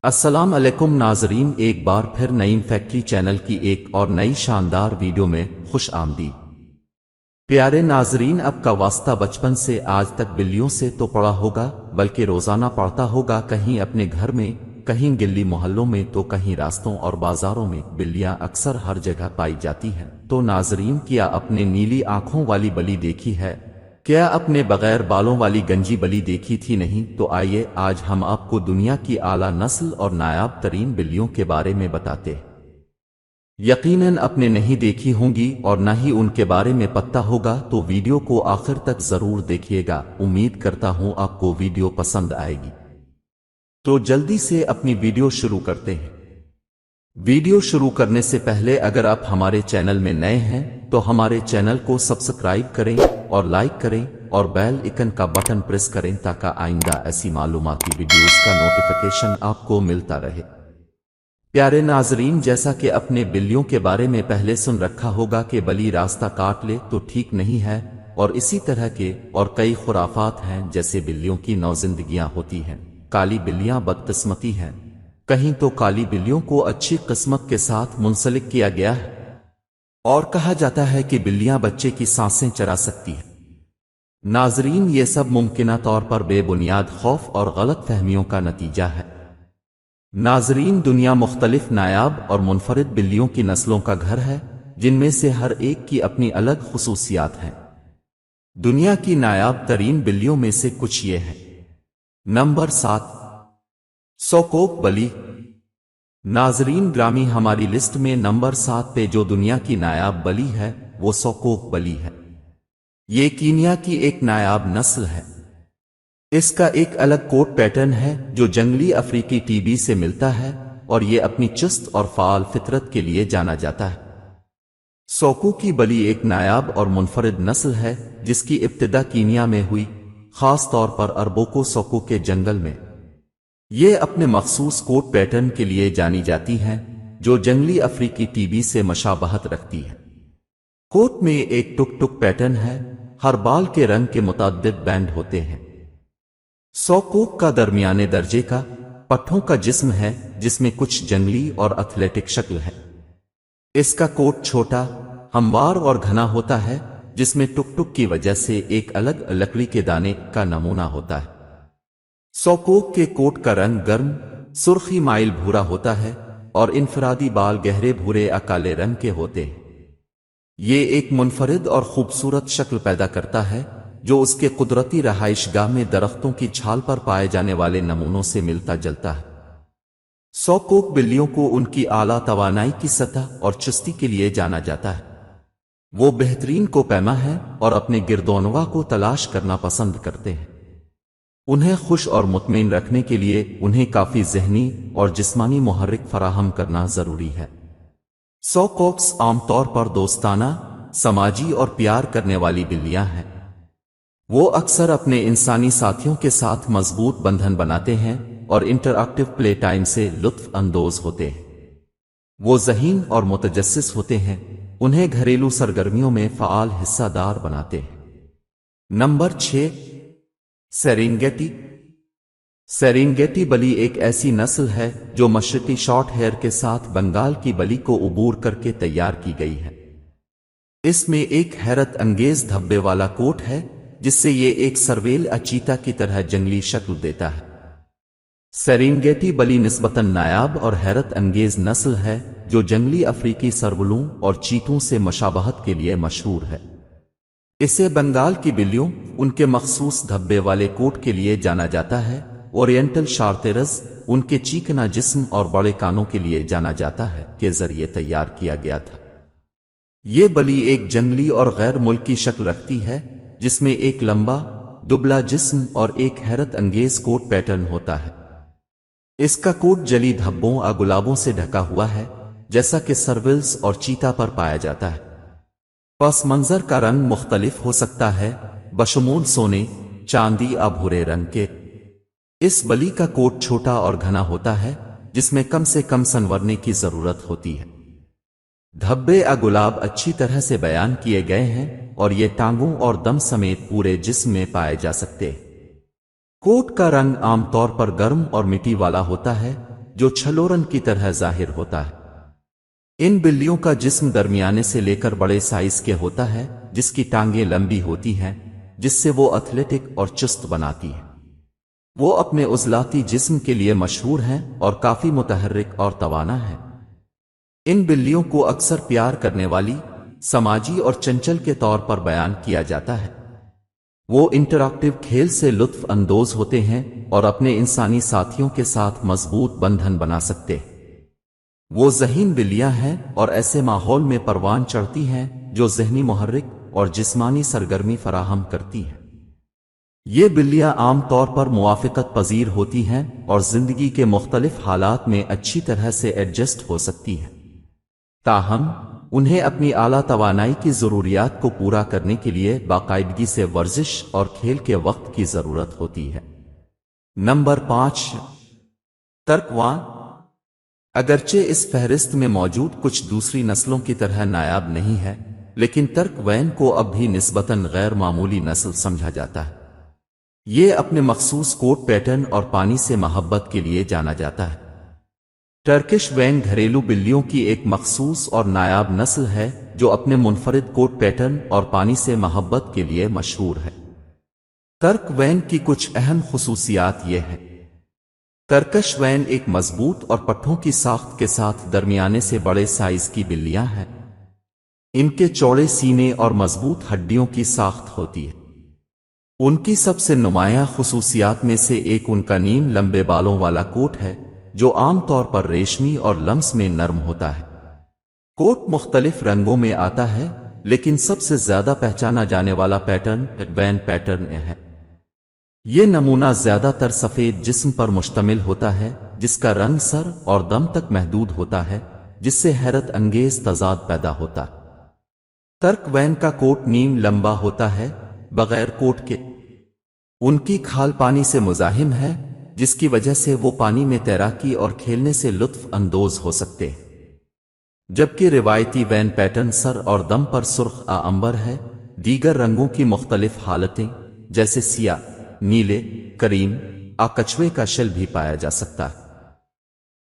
السلام علیکم ناظرین، ایک بار پھر نعیم فیکٹری چینل کی ایک اور نئی شاندار ویڈیو میں خوش آمدید۔ پیارے ناظرین، اب کا واسطہ بچپن سے آج تک بلیوں سے تو پڑا ہوگا، بلکہ روزانہ پڑتا ہوگا، کہیں اپنے گھر میں، کہیں گلی محلوں میں، تو کہیں راستوں اور بازاروں میں بلیاں اکثر ہر جگہ پائی جاتی ہیں۔ تو ناظرین، کیا اپنے نیلی آنکھوں والی بلی دیکھی ہے؟ کیا اپنے بغیر بالوں والی گنجی بلی دیکھی تھی؟ نہیں تو آئیے آج ہم آپ کو دنیا کی اعلیٰ نسل اور نایاب ترین بلیوں کے بارے میں بتاتے ہیں۔ یقیناً اپنے نہیں دیکھی ہوں گی اور نہ ہی ان کے بارے میں پتہ ہوگا، تو ویڈیو کو آخر تک ضرور دیکھیے گا۔ امید کرتا ہوں آپ کو ویڈیو پسند آئے گی۔ تو جلدی سے اپنی ویڈیو شروع کرتے ہیں۔ ویڈیو شروع کرنے سے پہلے اگر آپ ہمارے چینل میں نئے ہیں تو ہمارے چینل کو سبسکرائب کریں اور لائک کریں اور بیل آئکن کا بٹن پریس کریں تاکہ آئندہ ایسی معلوماتی ویڈیوز کا نوٹیفیکیشن آپ کو ملتا رہے۔ پیارے ناظرین، جیسا کہ اپنے بلیوں کے بارے میں پہلے سن رکھا ہوگا کہ بلی راستہ کاٹ لے تو ٹھیک نہیں ہے، اور اسی طرح کے اور کئی خرافات ہیں، جیسے بلیوں کی نوزندگیاں ہوتی ہیں، کالی بلیاں بدقسمتی ہیں، کہیں تو کالی بلیوں کو اچھی قسمت کے ساتھ منسلک کیا گیا ہے، اور کہا جاتا ہے کہ بلیاں بچے کی سانسیں چرا سکتی ہیں۔ ناظرین، یہ سب ممکنہ طور پر بے بنیاد خوف اور غلط فہمیوں کا نتیجہ ہے۔ ناظرین، دنیا مختلف نایاب اور منفرد بلیوں کی نسلوں کا گھر ہے، جن میں سے ہر ایک کی اپنی الگ خصوصیات ہیں۔ دنیا کی نایاب ترین بلیوں میں سے کچھ یہ ہیں۔ نمبر 7، سوکوک بلی۔ ناظرین گرامی، ہماری لسٹ میں نمبر 7 پہ جو دنیا کی نایاب بلی ہے وہ سوکوک بلی ہے۔ یہ کینیا کی ایک نایاب نسل ہے۔ اس کا ایک الگ کوٹ پیٹرن ہے جو جنگلی افریقی ٹی بی سے ملتا ہے، اور یہ اپنی چست اور فعال فطرت کے لیے جانا جاتا ہے۔ سوکوک کی بلی ایک نایاب اور منفرد نسل ہے جس کی ابتدا کینیا میں ہوئی، خاص طور پر اربوکو سوکوک کے جنگل میں۔ یہ اپنے مخصوص کوٹ پیٹرن کے لیے جانی جاتی ہیں جو جنگلی افریقی ٹی بی سے مشابہت رکھتی ہے۔ کوٹ میں ایک ٹک ٹک پیٹرن ہے، ہر بال کے رنگ کے متعدد بینڈ ہوتے ہیں۔ سوکوک کا درمیانے درجے کا پٹھوں کا جسم ہے جس میں کچھ جنگلی اور ایتھلیٹک شکل ہے۔ اس کا کوٹ چھوٹا، ہموار اور گھنا ہوتا ہے، جس میں ٹک ٹک کی وجہ سے ایک الگ لکڑی کے دانے کا نمونہ ہوتا ہے۔ سوکوک کے کوٹ کا رنگ گرم سرخی مائل بھورا ہوتا ہے، اور انفرادی بال گہرے بھورے یا کالے رنگ کے ہوتے ہیں۔ یہ ایک منفرد اور خوبصورت شکل پیدا کرتا ہے جو اس کے قدرتی رہائش گاہ میں درختوں کی چھال پر پائے جانے والے نمونوں سے ملتا جلتا ہے۔ سوکوک بلیوں کو ان کی اعلیٰ توانائی کی سطح اور چستی کے لیے جانا جاتا ہے۔ وہ بہترین کو پیما ہے اور اپنے گردونوا کو تلاش کرنا پسند کرتے ہیں۔ انہیں خوش اور مطمئن رکھنے کے لیے انہیں کافی ذہنی اور جسمانی محرک فراہم کرنا ضروری ہے۔ سوکوکس عام طور پر دوستانہ، سماجی اور پیار کرنے والی بلیاں ہیں۔ وہ اکثر اپنے انسانی ساتھیوں کے ساتھ مضبوط بندھن بناتے ہیں اور انٹر-ایکٹیو پلے ٹائم سے لطف اندوز ہوتے ہیں۔ وہ ذہین اور متجسس ہوتے ہیں، انہیں گھریلو سرگرمیوں میں فعال حصہ دار بناتے ہیں۔ نمبر 6، سیرینگیٹی۔ سیرینگیٹی بلی ایک ایسی نسل ہے جو مشرقی شارٹ ہیئر کے ساتھ بنگال کی بلی کو عبور کر کے تیار کی گئی ہے۔ اس میں ایک حیرت انگیز دھبے والا کوٹ ہے جس سے یہ ایک سرویل چیتا کی طرح جنگلی شکل دیتا ہے۔ سیرینگیٹی بلی نسبتاً نایاب اور حیرت انگیز نسل ہے جو جنگلی افریقی سرولوں اور چیتوں سے مشابہت کے لیے مشہور ہے۔ اسے بنگال کی بلیوں، ان کے مخصوص دھبے والے کوٹ کے لیے جانا جاتا ہے۔ اورینٹل شارتیرز، ان کے چیکنا جسم اور بڑے کانوں کے لیے جانا جاتا ہے، کے ذریعے تیار کیا گیا تھا۔ یہ بلی ایک جنگلی اور غیر ملکی شکل رکھتی ہے جس میں ایک لمبا، دبلا جسم اور ایک حیرت انگیز کوٹ پیٹرن ہوتا ہے۔ اس کا کوٹ جلی دھبوں اور گلابوں سے ڈھکا ہوا ہے، جیسا کہ سرولز اور چیتا پر پایا جاتا ہے۔ پس منظر کا رنگ مختلف ہو سکتا ہے، بشمول سونے، چاندی یا بھورے رنگ کے۔ اس بلی کا کوٹ چھوٹا اور گھنا ہوتا ہے جس میں کم سے کم سنورنے کی ضرورت ہوتی ہے۔ धब्बे गुलाब अच्छी तरह से बयान किए गए हैं और ये टांगों और दम समेत पूरे जिस्म में पाए जा सकते हैं। कोट का रंग आमतौर पर गर्म और मिट्टी वाला होता है जो छलोरन की तरह जाहिर होता है। इन बिल्लियों का जिस्म दरमियाने से लेकर बड़े साइज के होता है जिसकी टांगें लंबी होती हैं जिससे वो एथलेटिक और चुस्त बनाती है। वो अपने उजलाती जिस्म के लिए मशहूर हैं और काफी मुतहर्रिक और तवाना है। इन बिल्लियों को अक्सर प्यार करने वाली, समाजी और चंचल के तौर पर बयान किया जाता है। वो इंटरैक्टिव खेल से लुत्फ अंदोज होते हैं और अपने इंसानी साथियों के साथ मजबूत बंधन बना सकते हैं। वो ज़हीन बिल्लियां हैं और ऐसे माहौल में परवान चढ़ती हैं जो ज़हनी मुहर्रिक और जिस्मानी सरगर्मी फराहम करती हैं। ये बिल्लियां आमतौर पर मुवाफ़क़त पजीर होती हैं और ज़िंदगी के मुख्तलिफ हालात में अच्छी तरह से एडजस्ट हो सकती हैं। ताहम उन्हें अपनी आला तवानाई की ज़रूरियात को पूरा करने के लिए बाकायदगी से वर्जिश और खेल के वक्त की ज़रूरत होती है। नंबर 5, तर्कवान। अगरचे इस फहरिस्त में मौजूद कुछ दूसरी नस्लों की तरह नायाब नहीं है, लेकिन तर्कवैन को अब भी निस्बतन गैर मामूली नस्ल समझा जाता है। ये अपने मखसूस कोट पैटर्न और पानी से मोहब्बत के लिए जाना जाता है। टर्किश वैन घरेलू बिल्लियों की एक मखसूस और नायाब नस्ल है जो अपने मुनफरिद कोट पैटर्न और पानी से मोहब्बत के लिए मशहूर है। टर्क वैन की कुछ अहम खुसूसियात ये हैं। टर्किश वैन एक मजबूत और पट्ठों की साख्त के साथ दरमियाने से बड़े साइज की बिल्लियां हैं। इनके चौड़े सीने और मजबूत हड्डियों की साख्त होती है। उनकी सबसे नुमायां खुसूसियात में से एक उनका नीम लंबे बालों वाला कोट है जो आमतौर पर रेशमी और लम्स में नरम होता है। कोट मुख्तलिफ रंगों में आता है लेकिन सबसे ज्यादा पहचाना जाने वाला पैटर्न वैन पैटर्न है। ये नमूना ज्यादातर सफेद जिस्म पर मुश्तमिल होता है जिसका रंग सर और दम तक महदूद होता है जिससे हैरत अंगेज तजाद पैदा होता है। टर्क वैन का कोट नीम लंबा होता है बगैर कोट के। उनकी खाल पानी से मुजाहिम है जिसकी वजह से वो पानी में तैराकी और खेलने से लुत्फ अंदोज हो सकते हैं। जबकि रिवायती वैन पैटर्न सर और दम पर सुर्ख अंबर है। दीगर रंगों की मुख्तलिफ हालतें जैसे सिया, नीले, करीम, कछुए का शल भी पाया जा सकता है।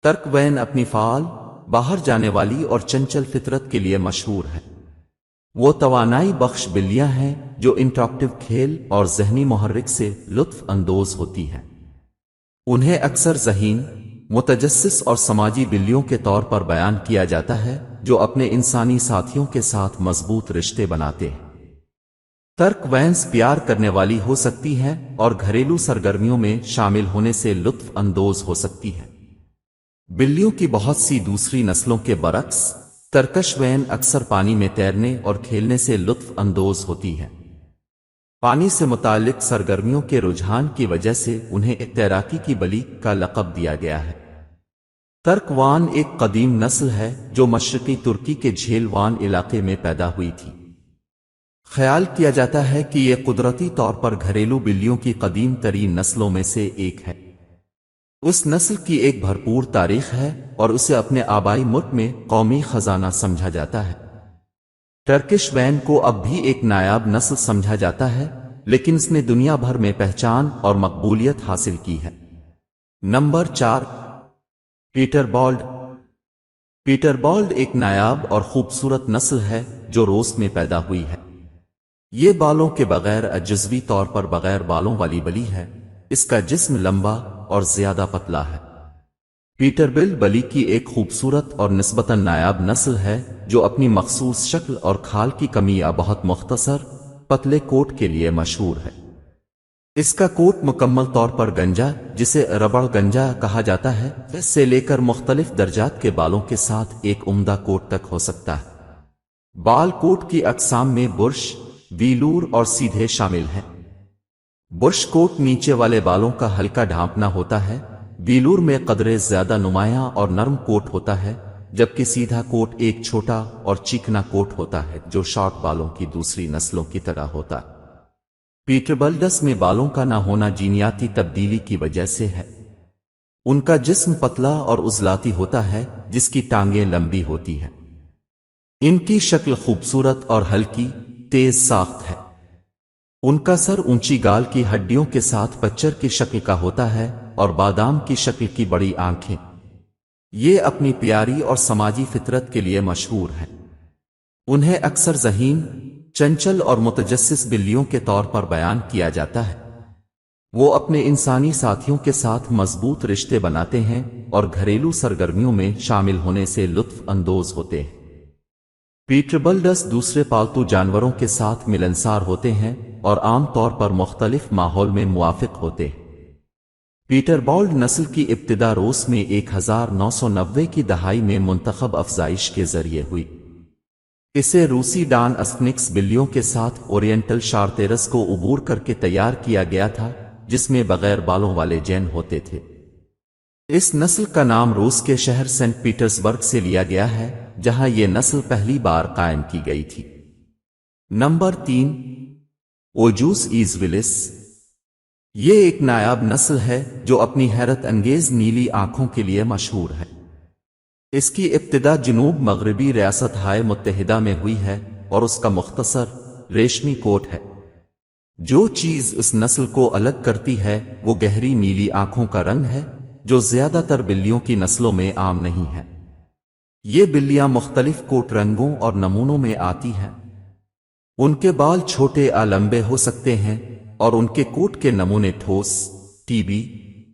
टर्क वैन अपनी फाल, बाहर जाने वाली और चंचल फितरत के लिए मशहूर है। वो तवानाई बख्श बिल्लियां हैं जो इंटरैक्टिव खेल और ज़हनी मुहर्रिक से लुत्फ अंदोज होती हैं। उन्हें अक्सर ज़हीन, मुतजस्सिस और समाजी बिल्लियों के तौर पर बयान किया जाता है जो अपने इंसानी साथियों के साथ मजबूत रिश्ते बनाते हैं। टर्क वैन्स प्यार करने वाली हो सकती हैं और घरेलू सरगर्मियों में शामिल होने से लुत्फ अंदोज हो सकती हैं। बिल्लियों की बहुत सी दूसरी नस्लों के बरक्स टर्किश वैन अक्सर पानी में तैरने और खेलने से लुत्फ अंदोज होती है। पानी से मुताल्लिक सरगर्मियों के रुझान की वजह से उन्हें तैराकी की बली का लक़ब दिया गया है। टर्कवान एक कदीम नस्ल है जो मशरक़ी तुर्की के झेलवान इलाके में पैदा हुई थी। ख्याल किया जाता है कि यह कुदरती तौर पर घरेलू बिल्लियों की कदीम तरीन नस्लों में से एक है। उस नस्ल की एक भरपूर तारीख है और उसे अपने आबाई मुल्क में कौमी खजाना समझा जाता है। टर्किश वैन को अब भी एक नायाब नस्ल समझा जाता है लेकिन इसने दुनिया भर में पहचान और मकबूलियत हासिल की है। नंबर 4, पीटरबॉल्ड। पीटरबॉल्ड एक नायाब और खूबसूरत नस्ल है जो रोस में पैदा हुई है। ये बालों के बगैर जुज़वी तौर पर बगैर बालों वाली बली है। इसका जिस्म लंबा और ज्यादा पतला है। पीटरबिल बली की एक खूबसूरत और निस्बतन नायाब नस्ल है जो अपनी मखसूस शक्ल और खाल की कमी या बहुत मुख्तसर पतले कोट के लिए मशहूर है। इसका कोट मुकम्मल तौर पर गंजा, जिसे रबड़ गंजा कहा जाता है, से लेकर मुख्तलिफ दर्जात के बालों के साथ एक उम्दा कोट तक हो सकता है। बाल कोट की अक़साम में बुर्श, वीलूर और सीधे शामिल हैं। बुर्श कोट नीचे वाले बालों का हल्का ढांपना होता है। वीलूर में कदरे ज्यादा नुमायां और नरम कोट होता है, जबकि सीधा कोट एक छोटा और चिकना कोट होता है जो शॉर्ट बालों की दूसरी नस्लों की तरह होता है। पीटरबल्डस में बालों का न होना जीनियाती तब्दीली की वजह से है। उनका जिस्म पतला और उजलाती होता है जिसकी टांगें लंबी होती हैं। इनकी शक्ल खूबसूरत और हल्की तेज साख्त है। उनका सर ऊंची गाल की हड्डियों के साथ पच्चर की शक्ल का होता है और बादाम की शक्ल की बड़ी आंखें। ये अपनी प्यारी और समाजी फितरत के लिए मशहूर हैं। उन्हें अक्सर ज़हीन, चंचल और मुतजस्सिस बिल्लियों के तौर पर बयान किया जाता है। वो अपने इंसानी साथियों के साथ मजबूत रिश्ते बनाते हैं और घरेलू सरगर्मियों में शामिल होने से लुत्फ अंदोज होते हैं। पीटरबल्डस दूसरे पालतू जानवरों के साथ मिलनसार होते हैं और आम तौर पर मुख्तलिफ माहौल में मुवाफिक होते हैं। पीटरबॉल्ड नस्ल की इब्तिदा रूस में 1990 की दहाई में मुंतखब अफजाइश के जरिए हुई। इसे रूसी डान अस्कनिक्स बिल्लियों के साथ ओरिएंटल शारतेरस को उबूर करके तैयार किया गया था, जिसमें बगैर बालों वाले जैन होते थे। इस नस्ल का नाम रूस के शहर सेंट पीटर्सबर्ग से लिया गया है, जहां यह नस्ल पहली बार कायम की गई थी। नंबर 3, ओजूस ईज़विलिस। ये एक नायाब नस्ल है जो अपनी हैरत अंगेज नीली आंखों के लिए मशहूर है। इसकी इब्तिदा जनूब मगरबी रियासत हाय मुत्तहिदा में हुई है और उसका मुख्तसर रेशमी कोट है। जो चीज इस नस्ल को अलग करती है वो गहरी नीली आंखों का रंग है, जो ज्यादातर बिल्लियों की नस्लों में आम नहीं है। ये बिल्लियां मुख्तलिफ कोट रंगों और नमूनों में आती हैं। उनके बाल छोटे या लंबे हो सकते हैं और उनके कोट के नमूने ठोस, टीबी,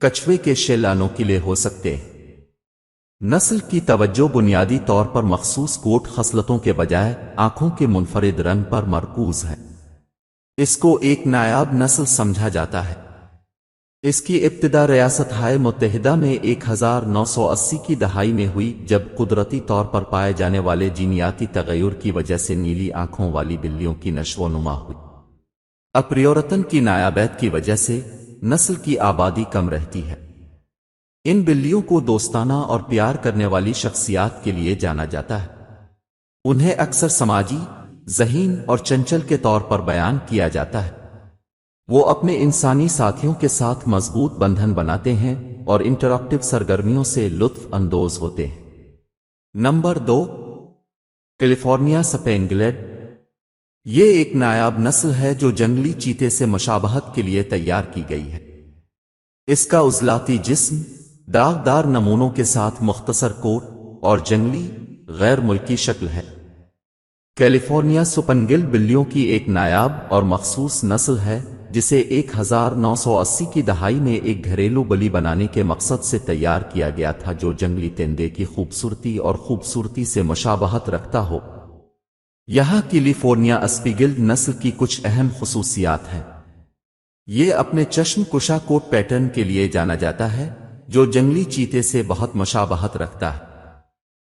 कछुए के शेल नुकीले हो सकते हैं। नस्ल की तवज्जो बुनियादी तौर पर मखसूस कोट खसलतों के बजाय आंखों के मुनफरिद रंग पर मरकूज है। इसको एक नायाब नस्ल समझा जाता है। इसकी इब्तिदा रियासत हाय मुत्तहिदा में 1980 की दहाई में हुई, जब कुदरती तौर पर पाए जाने वाले जीनियाती तगय्युर की वजह से नीली आंखों वाली बिल्लियों की नश्वनुमा हुई। अप्रियोरतन की नायाबियत की वजह से नस्ल की आबादी कम रहती है। इन बिल्लियों को दोस्ताना और प्यार करने वाली शख्सियात के लिए जाना जाता है। उन्हें अक्सर समाजी, ज़हीन और चंचल के तौर पर बयान किया जाता है। वो अपने इंसानी साथियों के साथ मजबूत बंधन बनाते हैं और इंटरैक्टिव सरगर्मियों से लुत्फ अंदोज होते हैं। Number 2, California spaniel. ये एक नायाब नस्ल है जो जंगली चीते से मुशाबहत के लिए तैयार की गई है। इसका उजलाती जिस्म, दागदार नमूनों के साथ मुख्तसर कोट और जंगली गैर मुल्की शक्ल है। कैलिफोर्निया स्पैनियल बिल्लियों की एक नायाब और मखसूस नस्ल है, जिसे 1980 की दहाई में एक घरेलू बलि बनाने के मकसद से तैयार किया गया था, जो जंगली तेंदे की खूबसूरती से मुशाबहत रखता हो। यहां कैलिफोर्निया स्पैनियल नस्ल की कुछ अहम खुसूसियात हैं। ये अपने चश्म कुशा कोट पैटर्न के लिए जाना जाता है, जो जंगली चीते से बहुत मुशाबहत रखता है।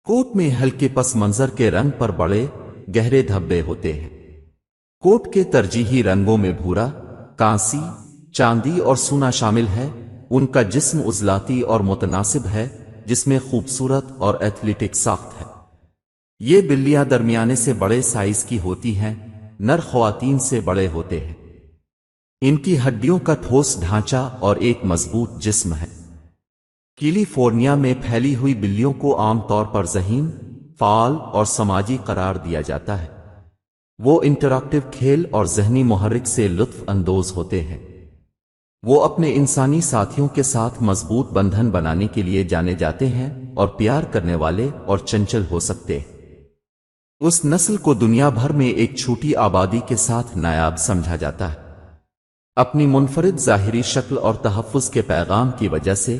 कोट में हल्के पस मंजर के रंग पर बड़े गहरे धब्बे होते हैं। कोट के तरजीही रंगों में भूरा, कांसी, चांदी और सूना शामिल है। उनका जिस्म उजलाती और मुतनासिब है, जिसमें खूबसूरत और एथलेटिक साख्त है। ये बिल्लियां दरमियाने से बड़े साइज की होती हैं, नर ख्वातीन से बड़े होते हैं। इनकी हड्डियों का ठोस ढांचा और एक मजबूत जिस्म है। कैलिफोर्निया में फैली हुई बिल्लियों को आमतौर पर ज़हीन, फाल और समाजी करार दिया जाता है। वो इंटरैक्टिव खेल और ज़हनी मुहर्रिक से लुत्फ अंदोज होते हैं। वो अपने इंसानी साथियों के साथ मजबूत बंधन बनाने के लिए जाने जाते हैं और प्यार करने वाले और चंचल हो सकते हैं। उस नस्ल को दुनिया भर में एक छोटी आबादी के साथ नायाब समझा जाता है। अपनी मुनफरिद ज़ाहिरी शक्ल और तहफ़्फ़ुज़ के पैगाम की वजह से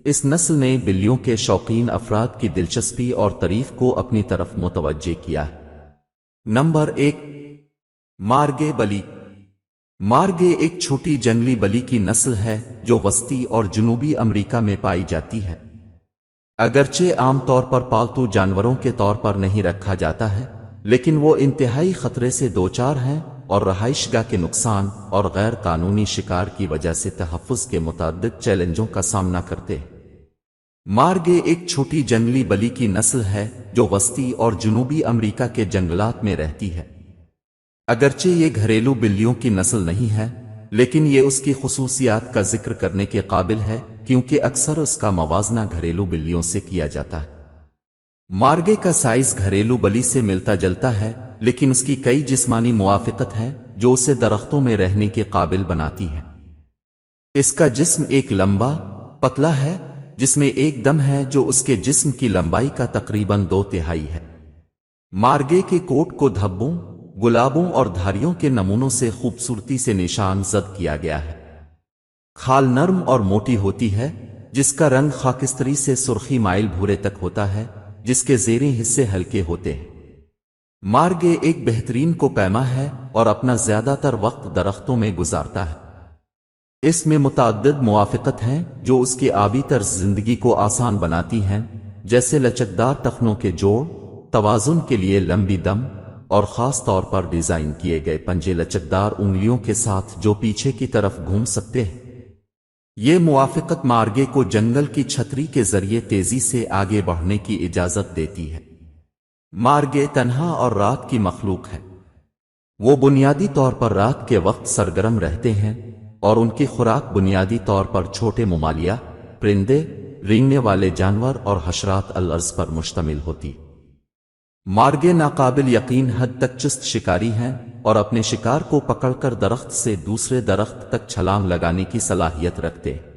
इस नस्ल ने बिल्लियों के शौकीन अफराद की दिलचस्पी और तारीफ को अपनी तरफ मुतवज्जे किया है। नंबर 1, मार्गे बली। मार्गे एक छोटी जंगली बली की नस्ल है जो वस्ती और जनूबी अमेरिका में पाई जाती है। अगरचे आमतौर पर पालतू जानवरों के तौर पर नहीं रखा जाता है, लेकिन वो इंतहाई खतरे से दोचार हैं और रहाइशगाह के नुकसान और गैर कानूनी शिकार की वजह से तहफ़्फ़ुज़ के मुतअद्दिद चैलेंजों का सामना करते हैं। मार्गे एक छोटी जंगली बली की नस्ल है जो वस्ती और जनूबी अमेरिका के जंगलात में रहती है। अगरचे ये घरेलू बिल्लियों की नस्ल नहीं है, लेकिन ये उसकी खुसूसियात का जिक्र करने के काबिल है, क्योंकि अक्सर उसका मवाजना घरेलू बिल्लियों से किया जाता है। मार्गे का साइज घरेलू बली से मिलता जुलता है, लेकिन उसकी कई जिस्मानी मुवाफिकत है जो उसे दरख्तों में रहने के काबिल बनाती है। इसका जिस्म एक लंबा पतला है जिसमें एक दम है जो उसके जिस्म की लंबाई का तकरीबन 2/3 है। मार्गे के कोट को धब्बों, गुलाबों और धारियों के नमूनों से खूबसूरती से निशान जद किया गया है। खाल नर्म और मोटी होती है जिसका रंग खाकिस्तरी से सुर्खी माइल भूरे तक होता है, जिसके ज़ेरे हिस्से हल्के होते हैं। मार्गे एक बेहतरीन को पैमा है और अपना ज्यादातर वक्त दरख्तों में गुजारता है। इसमें मुतअद्दिद मुवाफ़िक़त हैं जो उसकी आबी तर्ज जिंदगी को आसान बनाती हैं, जैसे लचकदार टखनों के जोड़, तवाज़ुन के लिए लंबी दम और ख़ास तौर पर डिज़ाइन किए गए पंजे लचकदार उंगलियों के साथ जो पीछे की तरफ घूम सकते हैं। ये मुवाफ़िक़त मार्गे को जंगल की छतरी के जरिए तेजी से आगे बढ़ने की इजाज़त देती है। मार्गे तन्हा और रात की मखलूक है। वो बुनियादी तौर पर रात के वक्त सरगर्म रहते हैं और उनकी खुराक बुनियादी तौर पर छोटे ममालिया, परिंदे, रेंगने वाले जानवर और हशरात अल-अर्ज़ पर मुश्तमिल होती। मार्गे नाकाबिल यकीन हद तक चुस्त शिकारी हैं और अपने शिकार को पकड़कर दरख्त से दूसरे दरख्त तक छलांग लगाने की सलाहियत रखते हैं।